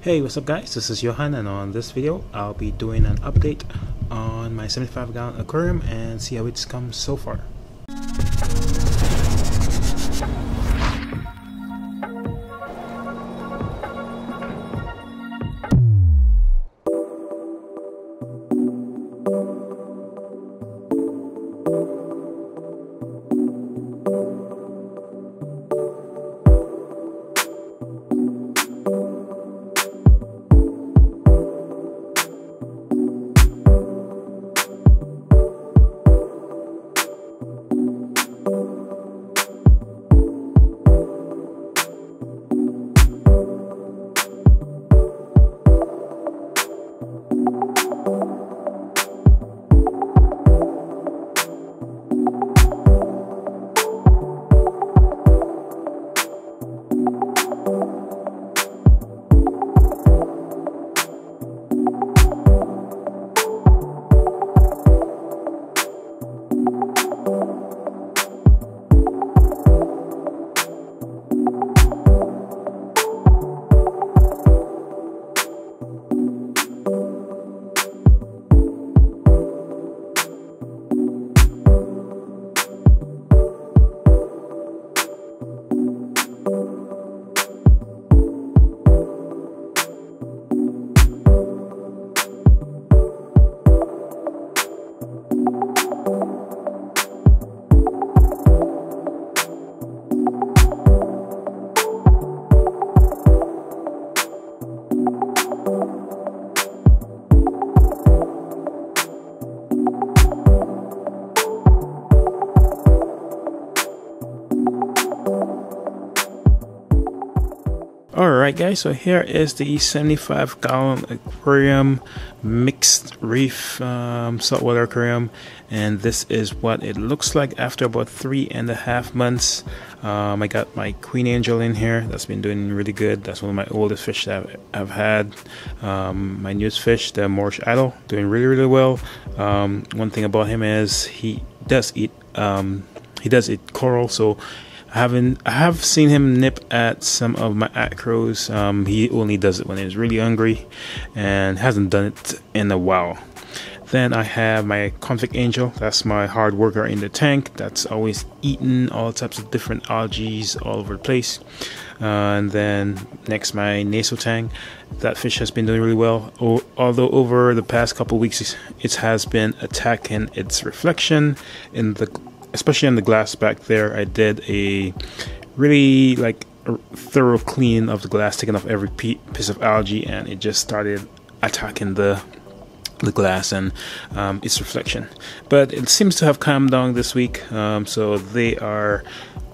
Hey, what's up guys, this is Johan, and on this video I'll be doing an update on my 75-gallon aquarium and see how it's come so far. Alright guys, so here is the 75-gallon aquarium, mixed reef saltwater aquarium, and this is what it looks like after about 3.5 months. I got my queen angel in here. That's been doing really good. That's one of my oldest fish that I've had. My newest fish, the Morse idol, doing really well. One thing about him is he does eat coral, so I have seen him nip at some of my acros. He only does it when he's really hungry and hasn't done it in a while. Then I have my convict angel. That's my hard worker in the tank. That's always eating all types of different algae all over the place. And then next, my Naso Tang. That fish has been doing really well. Although over the past couple weeks it has been attacking its reflection in especially on the glass back there. I did a really thorough clean of the glass, taking off every piece of algae, and it just started attacking the glass and its reflection. But it seems to have calmed down this week, so they are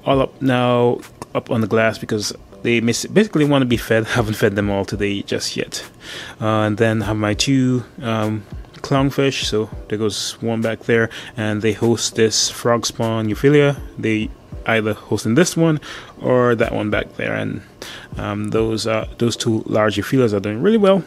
all up now, up on the glass, because they basically want to be fed. Haven't fed them all today just yet. And then I have my two clownfish, so there goes one back there, and they host this frog spawn euphilia. They either hosting this one or that one back there, and those two large euphilias are doing really well.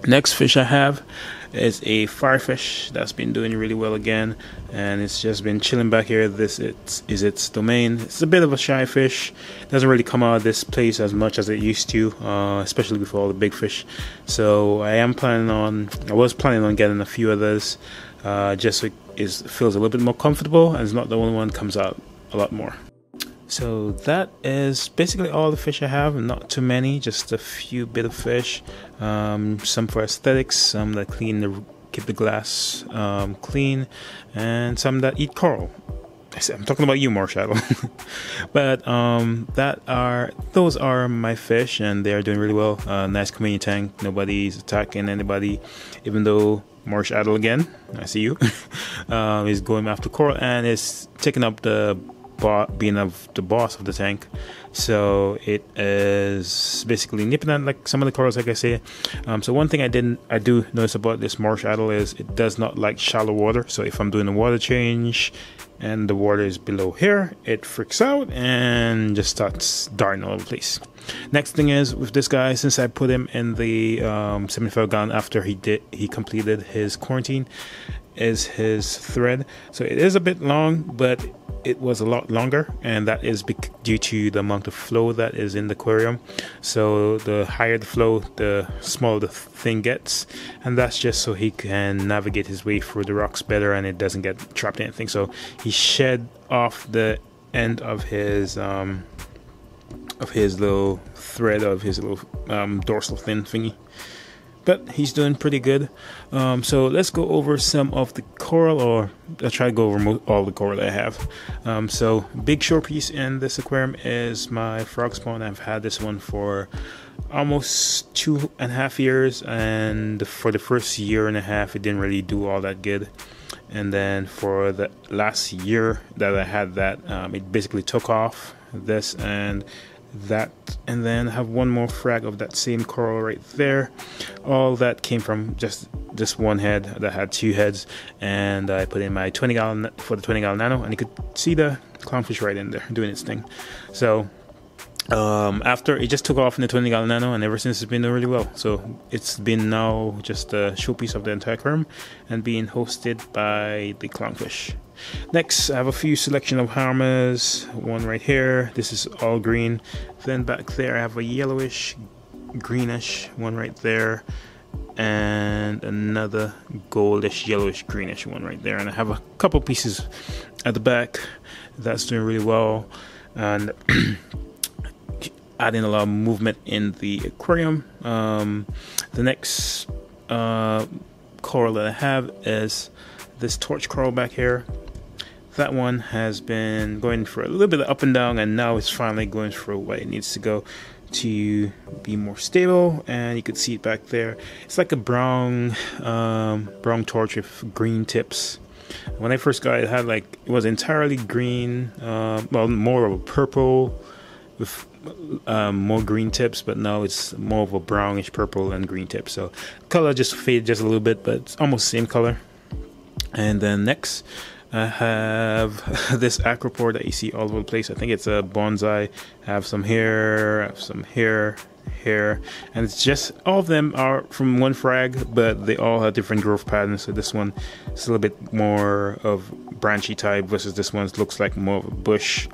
Next fish I have is a firefish that's been doing really well again, and it's just been chilling back here. This is its domain. It's a bit of a shy fish, doesn't really come out of this place as much as it used to, especially with all the big fish. So I was planning on getting a few others, just so it feels a little bit more comfortable and it's not the only one comes out a lot more. So that is basically all the fish I have. Not too many, just a few bit of fish, some for aesthetics, some that keep the glass clean, and some that eat coral. I'm talking about you, Marshall. But those are my fish, and they are doing really well. Nice community tank. Nobody's attacking anybody, even though Marsh Idol again, I see you, is going after coral and is taking up being the boss of the tank. So it is basically nipping at some of the corals, like I say. So one thing I do notice about this Marsh Idol is it does not like shallow water. So if I'm doing a water change and the water is below here, it freaks out and just starts darting all over the place. Next thing is with this guy, since I put him in the 75-gallon after he completed his quarantine, is his thread. So it is a bit long, but it was a lot longer, and that is due to the amount of flow that is in the aquarium. So the higher the flow, the smaller the thing gets, and that's just so he can navigate his way through the rocks better and it doesn't get trapped in anything. So he shed off the end of his little thread, of his little dorsal fin thingy. But he's doing pretty good. So let's go over some of the coral, or I'll try to go over all the coral that I have. So big showpiece in this aquarium is my frog spawn. I've had this one for almost 2.5 years, and for the first year and a half it didn't really do all that good. And then for the last year that I had that, it basically took off, this and that. And then I have one more frag of that same coral right there. All that came from just this one head that had 2 heads, and I put in my 20 gallon for the 20 gallon nano, and you could see the clownfish right in there doing its thing. So after it just took off in the 20 gallon nano, and ever since it's been doing really well. So it's been now just a showpiece of the entire aquarium and being hosted by the clownfish. Next, I have a few selection of harmas. One right here, this is all green. Then back there I have a yellowish greenish one right there, and another goldish yellowish greenish one right there. And I have a couple pieces at the back that's doing really well, and adding a lot of movement in the aquarium. The next coral that I have is this torch coral back here. That one has been going for a little bit of up and down, and now it's finally going for what it needs to go to be more stable. And you can see it back there. It's like a brown torch with green tips. When I first got it, it had like, it was entirely green, well, more of a purple with more green tips, but now it's more of a brownish purple and green tips. So color just faded just a little bit, but it's almost the same color. And then next I have this acropore that you see all over the place. I think it's a bonsai. I have some here, I have some here, and it's just, all of them are from one frag, but they all have different growth patterns. So this one is a little bit more of branchy type versus this one looks like more of a bush.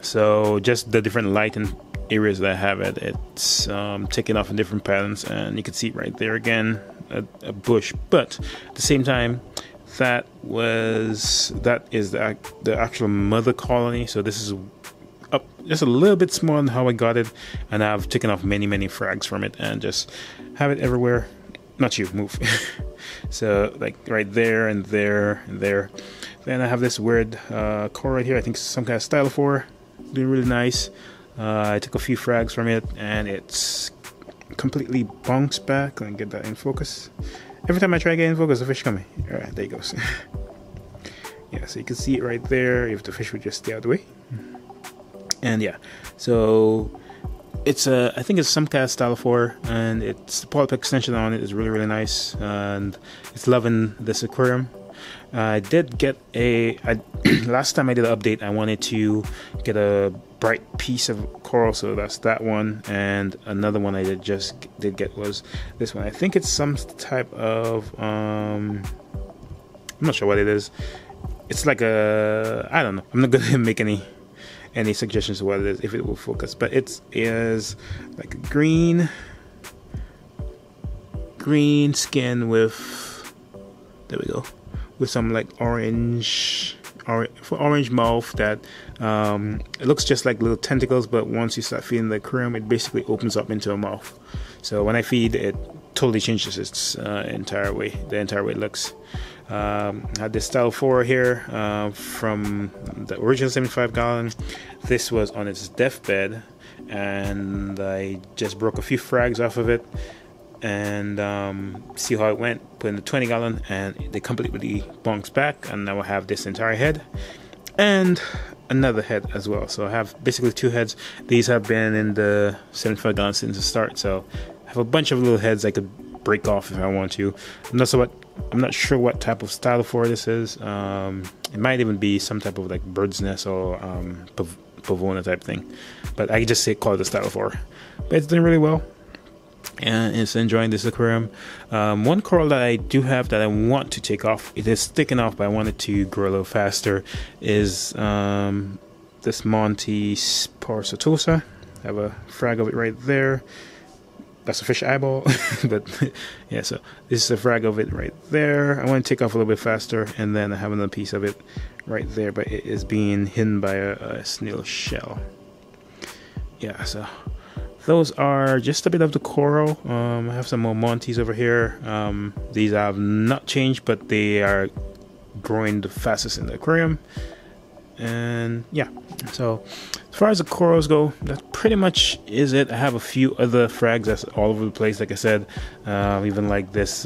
So just the different light and areas that I have it, it's taking off in different patterns, and you can see right there again a bush, but at the same time that is the actual mother colony. So this is up just a little bit smaller than how I got it, and I've taken off many frags from it and just have it everywhere. Not you, move. So like right there and there and there. Then I have this weird coral right here. I think it's some kind of stylophore, doing really nice. I took a few frags from it, and it's completely bounced back. Let me get that in focus. Every time I try to get in focus, the fish coming. Alright, there it goes. Yeah, so you can see it right there if the fish would just stay out of the way. And yeah, so it's I think it's some kind of stylophore, and it's the polyp extension on it is really nice, and it's loving this aquarium. I did get last time I did an update, I wanted to get a bright piece of coral, so that's that one. And another one I did get was this one. I think it's some type of I'm not sure what it is. It's like a, I don't know. I'm not gonna make any suggestions of what it is, if it will focus, but it is like a green skin with, there we go, with some like orange mouth that it looks just like little tentacles, but once you start feeding the aquarium, it basically opens up into a mouth. So when I feed, it totally changes its entire way it looks. I had this stylophora here from the original 75 gallon. This was on its deathbed, and I just broke a few frags off of it and see how it went. Put in the 20 gallon, and they completely bounced back, and now I have this entire head and another head as well. So I have basically 2 heads. These have been in the 75 gallon since the start, so I have a bunch of little heads I could break off if I want to. I'm not sure what type of stylophora this is. It might even be some type of like bird's nest or pavona type thing, but I just call it a stylophora. But it's doing really well. and it's enjoying this aquarium. One coral that I do have that I want to take off, it is sticking off, but I want it to grow a little faster, is this Monte Sparsatosa. I have a frag of it right there. That's a fish eyeball. But yeah, so this is a frag of it right there. I want to take off a little bit faster, and then I have another piece of it right there, but it is being hidden by a snail shell. Yeah, so those are just a bit of the coral. I have some more Montes over here. These have not changed, but they are growing the fastest in the aquarium. And yeah, so as far as the corals go, that pretty much is it. I have a few other frags that's all over the place, like I said. Even like this,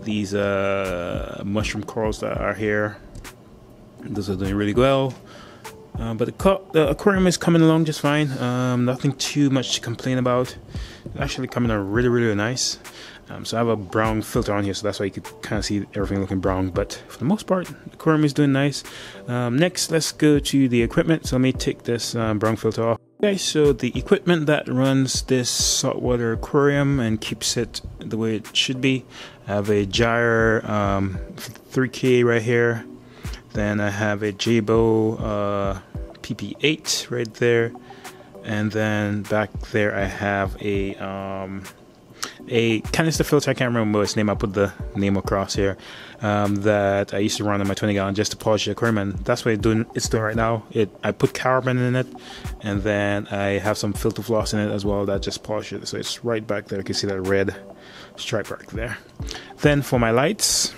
these mushroom corals that are here, those are doing really well. But the aquarium is coming along just fine. Nothing too much to complain about. It's actually coming out really, really nice. So I have a brown filter on here, so that's why you could kind of see everything looking brown. But for the most part, the aquarium is doing nice. Next, let's go to the equipment. So let me take this brown filter off. Okay, so the equipment that runs this saltwater aquarium and keeps it the way it should be. I have a gyre 3K right here. Then I have a Jabo PP8 right there, and then back there I have a Canister Filter. I can't remember its name. I put the name across here. That I used to run on my 20 gallon just to polish the aquarium, and that's what it's doing right now. I put carbon in it, and then I have some filter floss in it as well that just polishes it. So it's right back there. You can see that red stripe right there. Then for my lights,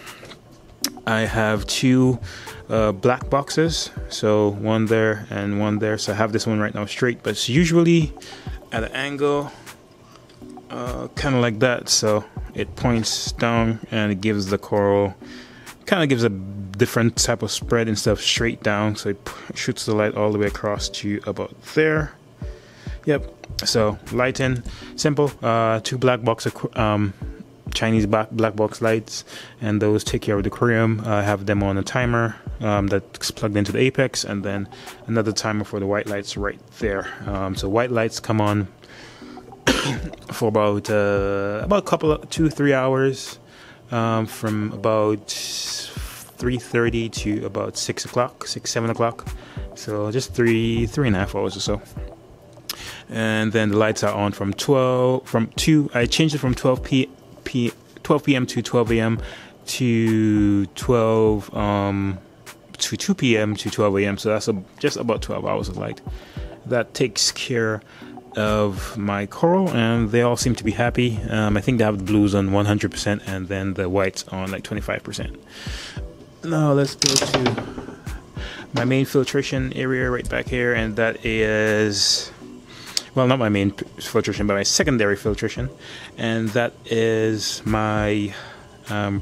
I have two black boxes, so one there and one there. So I have this one right now straight, but it's usually at an angle kind of like that, so it points down and it gives the coral, kind of gives a different type of spread instead of straight down. So it shoots the light all the way across to about there. Yep, so lighting simple. Two black box Chinese black box lights, and those take care of the aquarium. I have them on a timer that's plugged into the apex, and then another timer for the white lights right there. So white lights come on for about a couple of 2-3 hours, from about 3:30 to about 6-7 o'clock. So just 3.5 hours or so. And then the lights are on from 2. I changed it from 12 p.m. to 12 a.m. to 12 to 2 p.m. to 12 a.m. So that's just about 12 hours of light. That takes care of my coral, and they all seem to be happy. I think they have the blues on 100%, and then the whites on like 25%. Now let's go to my main filtration area right back here, and that is, well, not my main filtration, but my secondary filtration, and that is my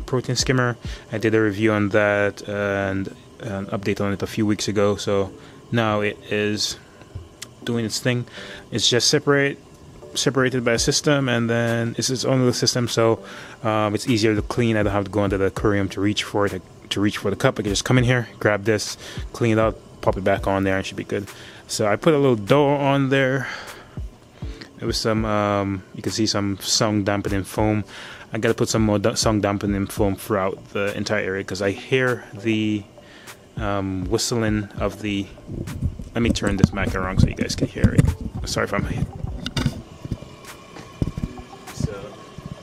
protein skimmer. I did a review on that and an update on it a few weeks ago, so now it is doing its thing. It's just separated by a system, and then it's its own little system, so it's easier to clean. I don't have to go into the aquarium to reach for it, to reach for the cup. I can just come in here, grab this, clean it out, pop it back on there, and it should be good. So I put a little door on there. It was some you can see some sun dampening foam. I gotta put some more sun dampening foam throughout the entire area, because I hear the whistling of the, let me turn this mic around so you guys can hear it. Sorry if I'm, so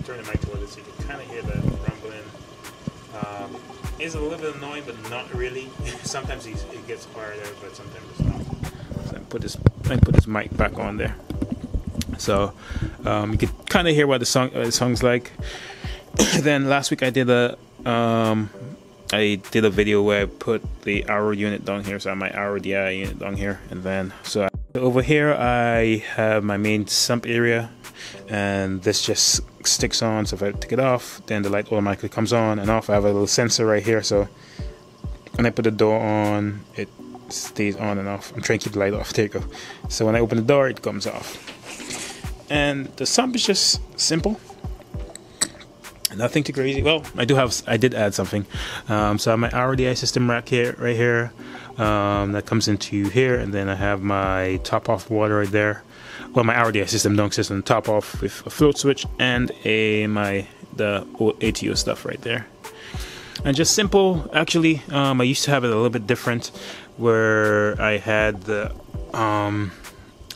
turn the mic towards it so you can kind of hear the rumbling. It's a little bit annoying, but not really. Sometimes it gets quieter, but sometimes it's not. So I put this mic back on there, so you can kind of hear what the song's like. Then last week I did a video where I put the arrow unit down here, so I have my arrow DI unit down here, and then so over here I have my main sump area, and this just sticks on. So if I take it off, then the light automatically comes on and off. I have a little sensor right here, so when I put the door on, it stays on and off. I'm trying to keep the light off. There you go. So when I open the door, it comes off. And the sump is just simple. Nothing too crazy. Well, I did add something. So I have my RDI system rack here, that comes into here, and then I have my top off water right there. well, my RDI system, dunk system, top off with a float switch and the old ATO stuff right there. And just simple. Actually, I used to have it a little bit different, where I had the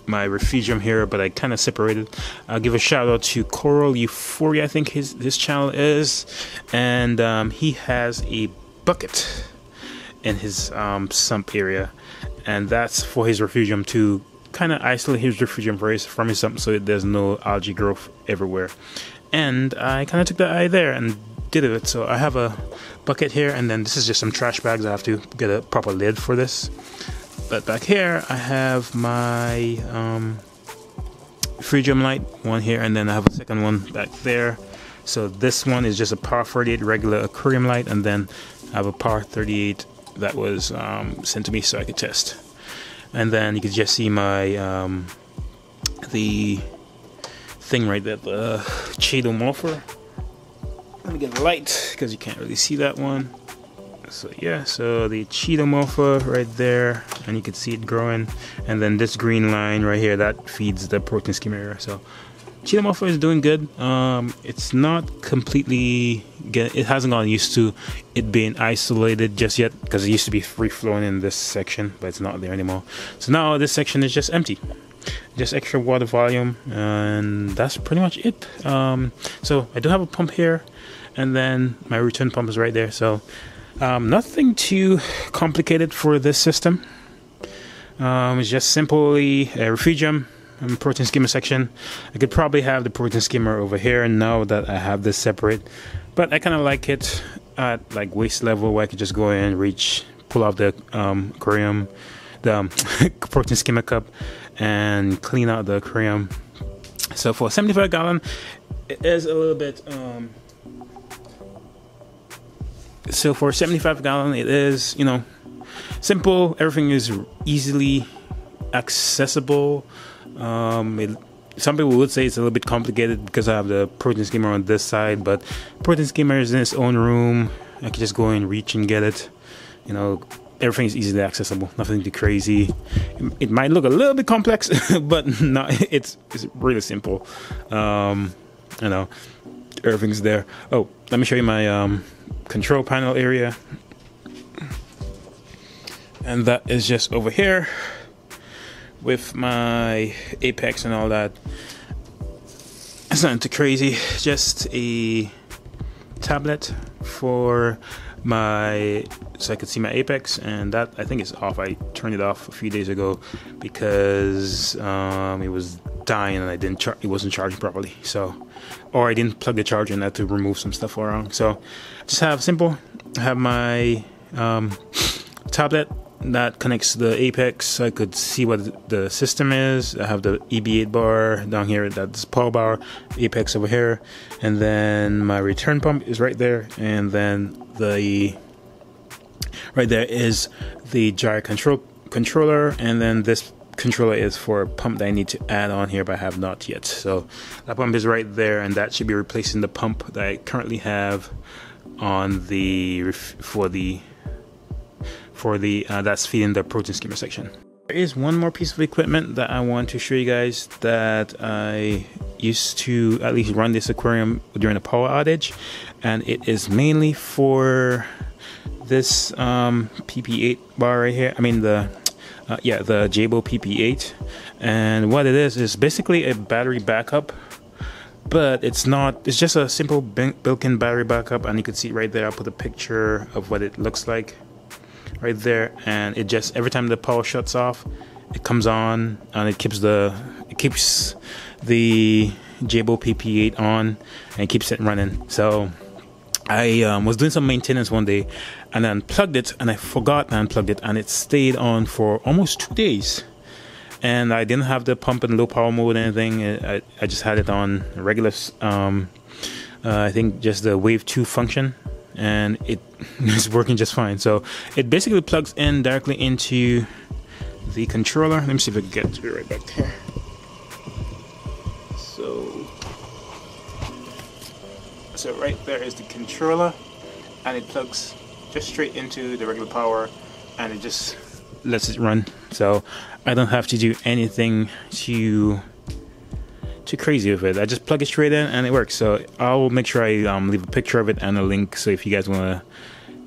my refugium here, but I kind of separated. I'll give a shout out to Coral Euphoria, I think his channel is, and he has a bucket in his sump area, and that's for his refugium to kind of isolate his refugium from his sump so there's no algae growth everywhere. And I kind of took the eye there and did it. So I have a bucket here, and then this is just some trash bags. I have to get a proper lid for this. But back here I have my refugium light, one here, and then I have a second one back there. So this one is just a power 48 regular aquarium light, and then I have a power 38 that was sent to me so I could test. And then you can just see my the thing right there, the cheatomorpher. Let me get the light because you can't really see that one. So yeah, so the cheatomorpher right there, and you can see it growing. And then this green line right here, that feeds the protein skimmer area. So cheatomorpher is doing good. It's not completely it hasn't gotten used to it being isolated just yet, because it used to be free flowing in this section, but it's not there anymore. So now this section is just empty, just extra water volume, and that's pretty much it. So I do have a pump here, and then my return pump is right there. So nothing too complicated for this system. It's just simply a refugium and protein skimmer section. I could probably have the protein skimmer over here now that I have this separate, but I kind of like it at like waist level, where I could just go in, reach, pull out the aquarium, the protein skimmer cup, and clean out the aquarium. So for a 75 gallon, it is a little bit so for a 75 gallon, it is, you know, simple. Everything is easily accessible. Some people would say it's a little bit complicated because I have the protein skimmer on this side, but protein skimmer is in its own room. I can just go in, reach, and get it. You know, everything is easily accessible. Nothing too crazy. It might look a little bit complex, but no, it's really simple. You know, everything's there. Oh, let me show you my control panel area, and that is just over here with my apex and all that. It's nothing too crazy, just a tablet for my, so I could see my apex, and that I think is off. I turned it off a few days ago because it was dying and it wasn't charging properly. So, or I didn't plug the charger in, I had to remove some stuff around. So just have simple. I have my tablet that connects to the apex, so I could see what the system is. I have the EB8 bar down here, that's power bar, apex over here, and then my return pump is right there, and then right there is the gyro controller, and then this controller is for a pump that I need to add on here, but I have not yet. So that pump is right there, and that should be replacing the pump that I currently have on the that's feeding the protein skimmer section. There is one more piece of equipment that I want to show you guys that I used to at least run this aquarium during a power outage, and it is mainly for this PP8 bar right here. I mean the Jabo PP8, and what it is basically a battery backup, but it's just a simple built-in battery backup, and you can see right there. I'll put a picture of what it looks like right there, and it just, every time the power shuts off, it comes on, and it keeps the Jabo PP8 on and keeps it running. So I was doing some maintenance one day, and I unplugged it, and I forgot I unplugged it, and it stayed on for almost 2 days. And I didn't have the pump in low power mode or anything. I just had it on regular, I think just the Wave 2 function, and it is working just fine. So it basically plugs in directly into the controller. Let me see if I can get to it right back there. So right there is the controller, and it plugs just straight into the regular power, and it just lets it run so I don't have to do anything too crazy with it. I just plug it straight in and it works. So I'll make sure I leave a picture of it and a link, so if you guys want to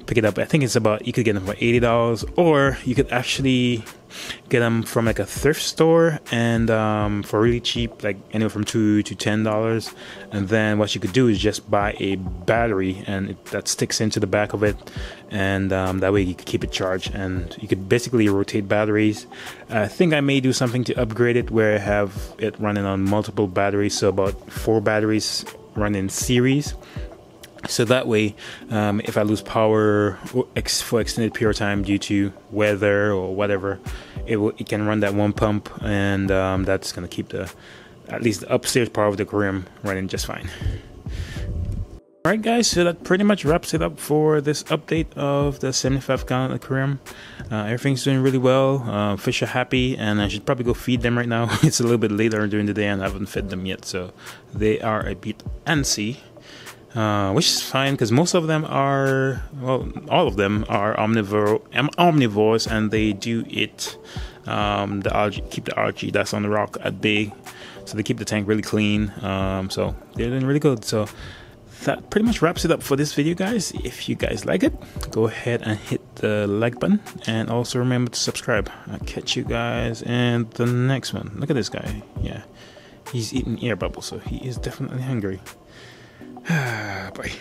pick it up, I think it's about, you could get them for $80, or you could actually get them from like a thrift store and for really cheap, like anywhere from $2 to $10. And then what you could do is just buy a battery and that sticks into the back of it, and that way you could keep it charged, and you could basically rotate batteries. I think I may do something to upgrade it where I have it running on multiple batteries, so about 4 batteries run in series. So that way, if I lose power for extended period of time due to weather or whatever, it can run that one pump, and that's going to keep at least the upstairs part of the aquarium running just fine. Alright guys, so that pretty much wraps it up for this update of the 75-gallon aquarium. Everything's doing really well, fish are happy, and I should probably go feed them right now. It's a little bit later during the day and I haven't fed them yet, so they are a bit antsy. Which is fine, because most of them are, well, all of them are omnivores, and they do eat the algae, keep the algae that's on the rock at bay, so they keep the tank really clean. So they're doing really good. So that pretty much wraps it up for this video, guys. If you guys like it, go ahead and hit the like button, and also remember to subscribe. I'll catch you guys in the next one. Look at this guy. Yeah, he's eating air bubbles, so he is definitely hungry. Bye.